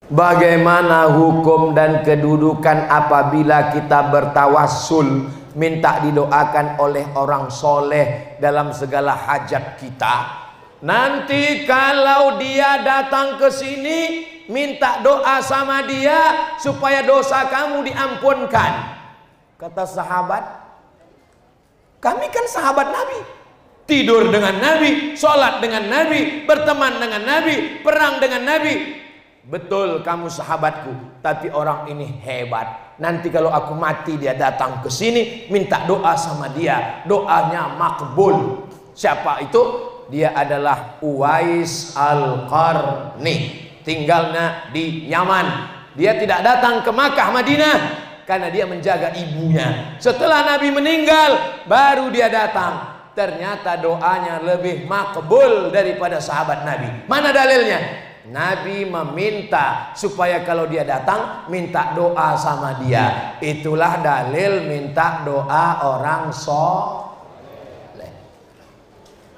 Bagaimana hukum dan kedudukan apabila kita bertawassul, minta didoakan oleh orang soleh dalam segala hajat kita? Nanti kalau dia datang ke sini, minta doa sama dia supaya dosa kamu diampunkan. Kata sahabat, kami kan sahabat Nabi, tidur dengan Nabi, sholat dengan Nabi, berteman dengan Nabi, perang dengan Nabi. Betul kamu sahabatku, tapi orang ini hebat. Nanti kalau aku mati dia datang ke sini, minta doa sama dia, doanya makbul. Siapa itu? Dia adalah Uwais Al-Qarni, tinggalnya di Yaman. Dia tidak datang ke Makkah Madinah karena dia menjaga ibunya. Setelah Nabi meninggal baru dia datang. Ternyata doanya lebih makbul daripada sahabat Nabi. Mana dalilnya? Nabi meminta supaya kalau dia datang minta doa sama dia. Itulah dalil minta doa orang soleh.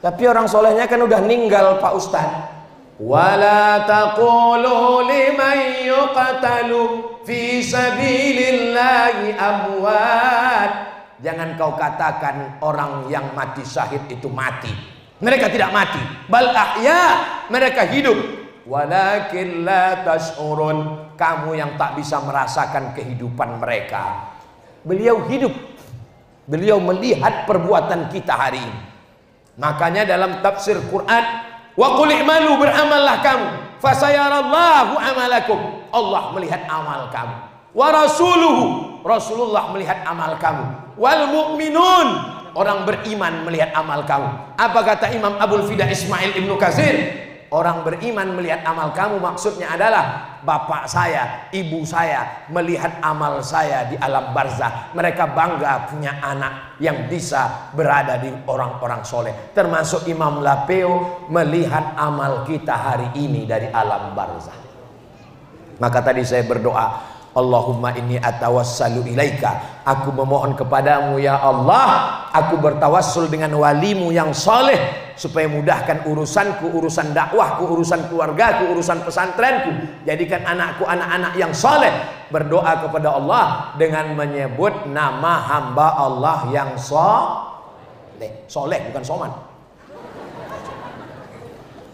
Tapi orang solehnya kan udah ninggal Pak Ustadz. Wala taqulu liman yuqtalu fi sabilillahi amwat. Jangan kau katakan orang yang mati syahid itu mati. Mereka tidak mati, bal ahya, mereka hidup. Walakin la tash'urun, kamu yang tak bisa merasakan kehidupan mereka. Beliau hidup, beliau melihat perbuatan kita hari ini. Makanya dalam tafsir Quran, wa qul i'malu, beramallah kamu, fasayarallahu amalakum, Allah melihat amal kamu. Wa rasuluhu, Rasulullah melihat amal kamu. Wal mu'minun, orang beriman melihat amal kamu. Apa kata Imam Abul Fida Ismail Ibnu Katsir? Orang beriman melihat amal kamu maksudnya adalah bapak saya, ibu saya melihat amal saya di alam barzah. Mereka bangga punya anak yang bisa berada di orang-orang soleh. Termasuk Imam Lapeo melihat amal kita hari ini dari alam barzah. Maka tadi saya berdoa, Allahumma inni atawassalu ilaika, aku memohon kepadamu ya Allah, aku bertawassul dengan walimu yang soleh supaya mudahkan urusanku, urusan dakwahku, urusan keluargaku, urusan pesantrenku. Jadikan anakku anak-anak yang soleh. Berdoa kepada Allah dengan menyebut nama hamba Allah yang soleh. Soleh bukan soman.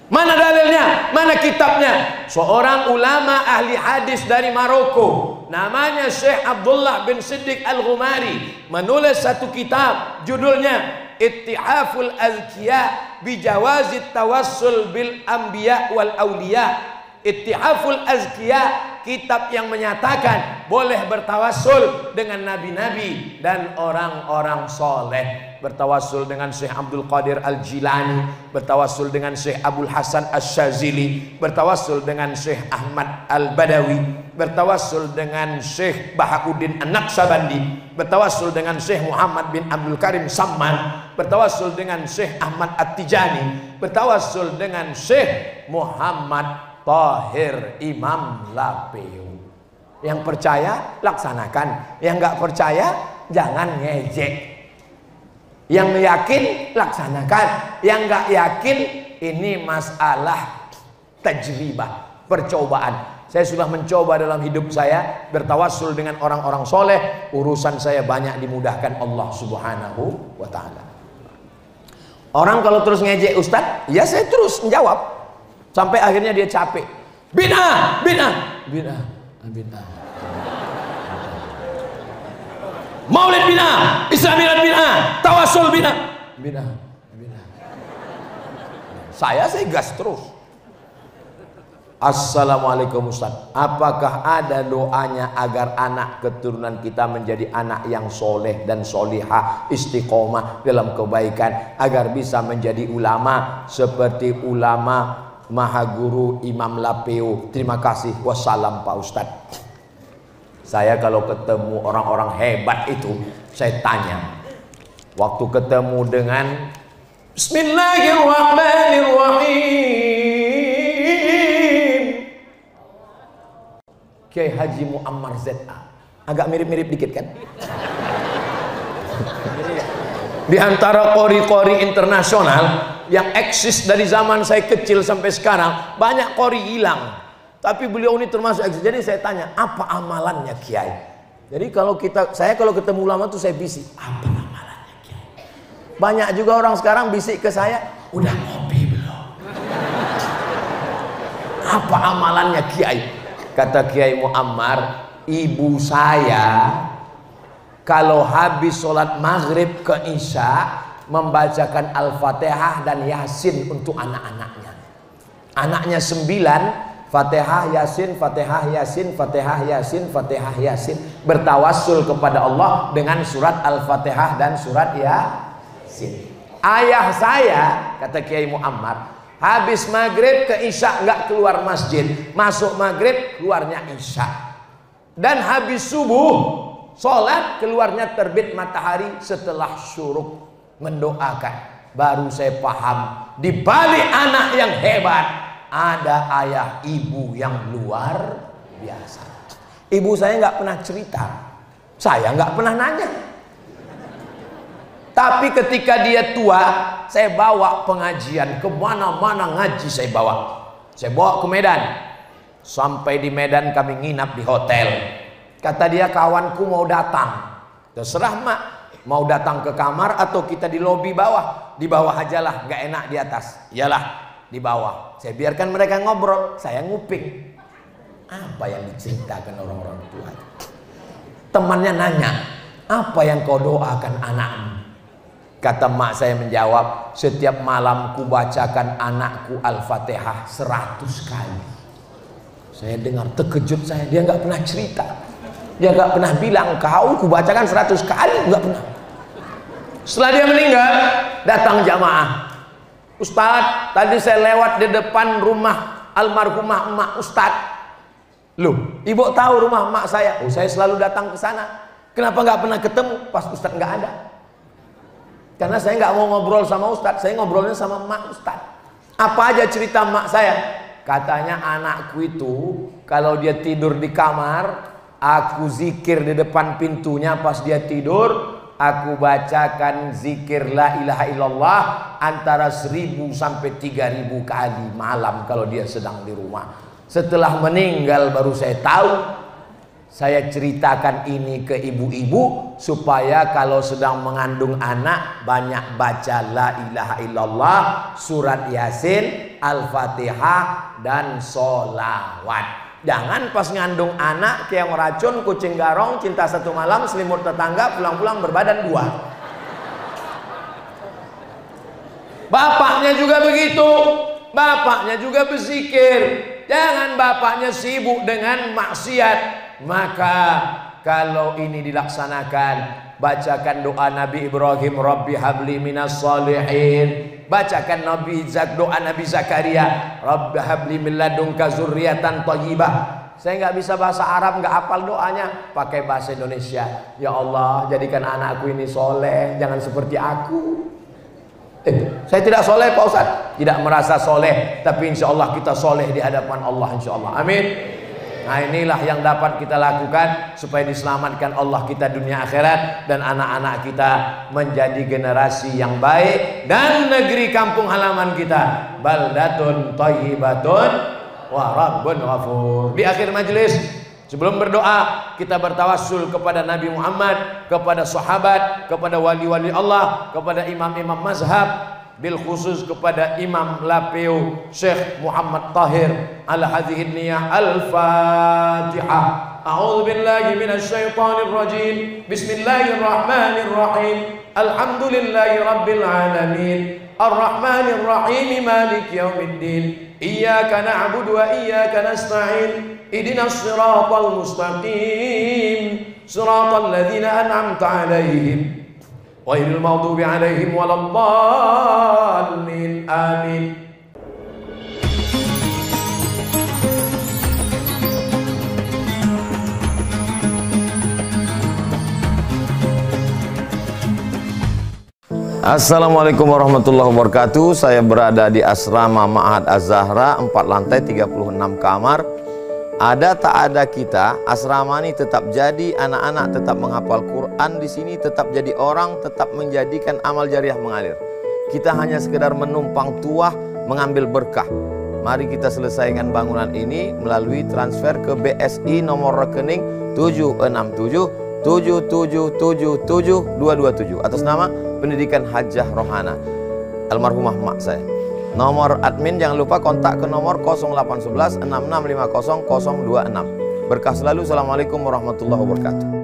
Mana dalilnya? Mana kitabnya? Seorang ulama ahli hadis dari Maroko, namanya Syekh Abdullah bin Siddiq Al-Ghumari, menulis satu kitab judulnya Ittihaful Azkiya Bijawazit Tawassul Bil Anbiya Wal Awliya. Ittihaful Azkiya, kitab yang menyatakan boleh bertawassul dengan nabi-nabi dan orang-orang soleh. Bertawassul dengan Syekh Abdul Qadir Al-Jilani, bertawassul dengan Syekh Abdul Hasan Asy-Syazili, bertawassul dengan Syekh Ahmad Al-Badawi, bertawassul dengan Syekh Bahakuddin An-Naqsabandi, bertawassul dengan Syekh Muhammad bin Abdul Karim Samman, bertawassul dengan Syekh Ahmad At-Tijani, bertawassul dengan Syekh Muhammad Tahir Imam Lapeo. Yang percaya laksanakan, yang nggak percaya jangan ngejek. Yang yakin laksanakan, yang nggak yakin ini masalah tajribah, percobaan. Saya sudah mencoba dalam hidup saya bertawassul dengan orang-orang soleh, urusan saya banyak dimudahkan Allah Subhanahu wa ta'ala. Orang kalau terus ngejek Ustadz, ya saya terus menjawab sampai akhirnya dia capek. Bid'ah, bid'ah, bid'ah, bid'ah. Maulid bid'ah, Islamiyat bid'ah, tawassul bid'ah, bid'ah, bid'ah. Saya gas terus. Assalamualaikum Ustaz, apakah ada doanya agar anak keturunan kita menjadi anak yang soleh dan solihah, istiqomah dalam kebaikan, agar bisa menjadi ulama seperti ulama Mahaguru Imam Lapeo? Terima kasih, wassalam Pak Ustaz. Saya kalau ketemu orang-orang hebat itu, saya tanya. Waktu ketemu dengan Bismillahirrahmanirrahim, Kiai Haji Muammar Z.A. Agak mirip-mirip dikit kan? Di antara qori-qori internasional yang eksis dari zaman saya kecil sampai sekarang, banyak qori hilang. Tapi beliau ini termasuk eksis. Jadi saya tanya, apa amalannya Kiai? Jadi kalau ketemu ulama tuh saya bisik, apa amalannya Kiai? Banyak juga orang sekarang bisik ke saya, udah ngopi belum? Apa amalannya Kiai? Kata Kiai Muammar, ibu saya kalau habis sholat maghrib ke isya membacakan Al-Fatihah dan Yasin untuk anak-anaknya. Anaknya 9, Fatihah Yasin, Fatihah Yasin, Fatihah Yasin, Fatihah Yasin, bertawassul kepada Allah dengan surat Al-Fatihah dan surat Yasin. Ayah saya, kata Kiai Muammar, habis maghrib ke isya nggak keluar masjid, masuk maghrib keluarnya isya, dan habis subuh sholat keluarnya terbit matahari setelah syuruk, mendoakan. Baru saya paham, di balik anak yang hebat ada ayah ibu yang luar biasa. Ibu saya nggak pernah cerita, saya nggak pernah nanya. Tapi ketika dia tua, saya bawa pengajian kemana-mana, ngaji saya bawa ke Medan. Sampai di Medan kami nginap di hotel. Kata dia, kawanku mau datang, terserah mak, mau datang ke kamar atau kita di lobi bawah. Di bawah aja lah, gak enak di atas. Iyalah, di bawah. Saya biarkan mereka ngobrol, saya nguping. Apa yang diceritakan orang-orang tua? Temannya nanya, apa yang kau doakan anakmu? Kata mak saya menjawab, setiap malam ku bacakan anakku Al-Fatihah 100 kali. Saya dengar, terkejut saya, dia nggak pernah cerita. Dia nggak pernah bilang, kau ku bacakan 100 kali, nggak pernah. Setelah dia meninggal, datang jamaah. Ustadz, tadi saya lewat di depan rumah almarhumah emak Ustadz. Loh, ibu tahu rumah emak saya? Oh, saya selalu datang ke sana. Kenapa nggak pernah ketemu pas Ustadz nggak ada? Karena saya nggak mau ngobrol sama Ustadz, saya ngobrolnya sama emak Ustadz. Apa aja cerita emak saya? Katanya anakku itu kalau dia tidur di kamar, aku zikir di depan pintunya pas dia tidur, aku bacakan zikir la ilaha illallah antara 1000 sampai 3000 kali malam kalau dia sedang di rumah. Setelah meninggal baru saya tahu. Saya ceritakan ini ke ibu-ibu supaya kalau sedang mengandung anak banyak baca la ilaha illallah, surat Yasin, Al-Fatihah dan sholawat. Jangan pas ngandung anak kayak racun, kucing garong, cinta satu malam, selimut tetangga, pulang-pulang berbadan 2. Bapaknya juga begitu, bapaknya juga berzikir. Jangan bapaknya sibuk dengan maksiat. Maka kalau ini dilaksanakan, bacakan doa Nabi Ibrahim, Rabbi habli minas solihin. Bacakan doa Nabi Zakaria, Rabbi habli min ladunka zurriyatan thayyibah. Saya nggak bisa bahasa Arab, nggak hafal doanya, pakai bahasa Indonesia. Ya Allah, jadikan anakku ini soleh, jangan seperti aku. Saya tidak soleh Pak Ustadz, tidak merasa soleh, tapi insya Allah kita soleh di hadapan Allah, insya Allah. Amin. Nah, inilah yang dapat kita lakukan supaya diselamatkan Allah kita dunia akhirat dan anak-anak kita menjadi generasi yang baik dan negeri kampung halaman kita baldatun thayyibatun wa rabbun ghafur. Di akhir majelis, sebelum berdoa, kita bertawassul kepada Nabi Muhammad, kepada sahabat, kepada wali-wali Allah, kepada imam-imam mazhab, bil khusus kepada Imam Lapeu Syekh Muhammad Tahir ala hadhihi niyah. Al-Fatihah. A'udzu billahi minasy syaithanir rajim. Bismillahirrahmanirrahim. Alhamdulillahi rabbil alamin. Ar-Rahmanir Rahim maliki yaumiddin. Iyyaka na'budu wa iyyaka nasta'in. Ihdinas siratal mustaqim. Siratal ladzina an'amta 'alaihim ghairil maghdubi 'alaihim waladdallin. Amin. Assalamualaikum warahmatullahi wabarakatuh. Saya berada di asrama Ma'had Az-Zahra, 4 lantai 36 kamar. Ada tak ada kita, asrama ini tetap jadi, anak-anak tetap menghafal Quran di sini, tetap jadi orang, tetap menjadikan amal jariah mengalir. Kita hanya sekedar menumpang tuah, mengambil berkah. Mari kita selesaikan bangunan ini melalui transfer ke BSI nomor rekening 76777772227 atas nama Pendidikan Hajah Rohana, almarhumah mak saya. Nomor admin jangan lupa kontak ke nomor 0811 6650 026. Berkah selalu. Assalamualaikum warahmatullahi wabarakatuh.